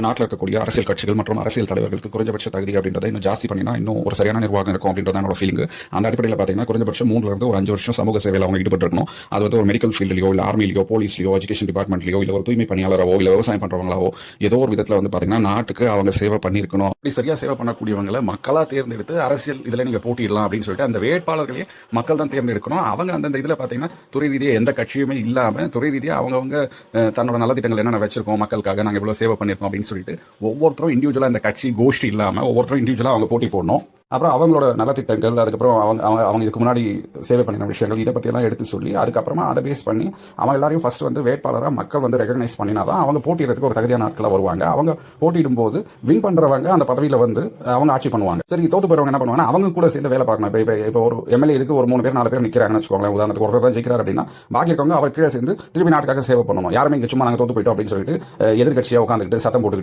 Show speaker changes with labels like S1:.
S1: நாட்டில் இருக்கக்கூடிய அரசியல் கட்சிகள் மற்றும் அரசியல் தலைவர்களுக்கு குறைஞ்சபட்ச தகுதி அப்படின்றத இன்னும் ஜாஸ்தி பண்ணினா இன்னும் ஒரு சரியான நிர்வாகம் இருக்கும் அப்படின்றத என்னோட ஃபீலிங். அந்த அடிப்படையில் பார்த்தீங்கன்னா குறைஞ்சபட்சம் 3 இருந்து ஒரு 5 வருஷம் சமூக சேவையில் அவங்க ஈடுபட்டு இருக்கணும். அது வந்து ஒரு மெடிக்கல் ஃபீல்ட்லையோ இல்லை ஆர்மிலையோ போலீஸ்லையோ எஜுகேஷன் டிபார்ட்மெண்ட்லையோ இல்லை ஒரு தூய்மை பணியாளராவோ இல்லை விவசாயம் பண்றவங்களாவோ ஏதோ ஒரு விதத்தில் வந்து பார்த்தீங்கன்னா நாட்டுக்கு அவங்க சேவை பண்ணியிருக்கணும். அப்படி சரியா சேவை பண்ணக்கூடியவங்களை மக்களாக தேர்ந்தெடுத்து அரசியல் இதில் நீங்கள் போட்டியிடலாம் அப்படின்னு சொல்லிட்டு அந்த வேட்பாளர்களையே மக்கள் தான் தேர்ந்தெடுக்கணும். அவங்க அந்தந்த இதில் பார்த்தீங்கன்னா துறை ரீதியாக எந்த கட்சியுமே இல்லாமல் துறை ரீதியாக அவங்கவுங்க தன்னோட நலத்திட்டங்கள் என்னென்ன வச்சிருக்கோம் மக்களுக்காக நாங்கள் இவ்வளோ சேவை பண்ணியிருக்கோம் அப்படின்னு சொல்லிட்டு ஒவ்வொருத்தரும் இண்டிவிஜுவலா இந்த கட்சி கோஷ்டி இல்லாம ஒவ்வொருத்தரும் இண்டிவிஜுவலா அவங்க போட்டி போடணும். அப்புறம் அவங்களோட நலத்திட்டங்கள் அதுக்கப்புறம் அவங்க இதுக்கு முன்னாடி சேவை பண்ணின விஷயங்கள் இதை பற்றியெல்லாம் எடுத்து சொல்லி அதுக்கப்புறமா அதை பேஸ் பண்ணி அவங்க எல்லாரையும் ஃபர்ஸ்ட் வந்து வேட்பாளராக மக்கள் வந்து ரெகக்னைஸ் பண்ணினாதான் அவங்க போட்டியிடறதுக்கு ஒரு தகுதியான நாட்களில் வருவாங்க. அவங்க போட்டியிடும் போது வின் பண்றவங்க அந்த பதவியில் வந்து அவங்க ஆட்சி பண்ணுவாங்க. சரி, தோத்து போறவங்க என்ன பண்ணுவாங்க, அவங்க கூட சேர்ந்து வேலை பார்க்கணும். இப்போ ஒரு எம்எல்ஏ இருக்கு, ஒரு 3 பேர் 4 பேர் நிற்கிறாங்கன்னு வச்சுக்கோங்களேன். உதாரணத்துக்கு ஒருத்தர் தான் ஜெயிக்கிறார் அப்படின்னா பாக்கி இருக்கவங்க அவர் கீழே சேர்ந்து திருப்பி நாட்டுக்காக சேவை பண்ணணும். யாருமே இங்கே சும்மா நாங்கள் தோத்து போயிட்டோம் அப்படின்னு சொல்லிட்டு எதிர்கட்சியாக உட்காந்துக்கிட்டு சத்தம் போட்டு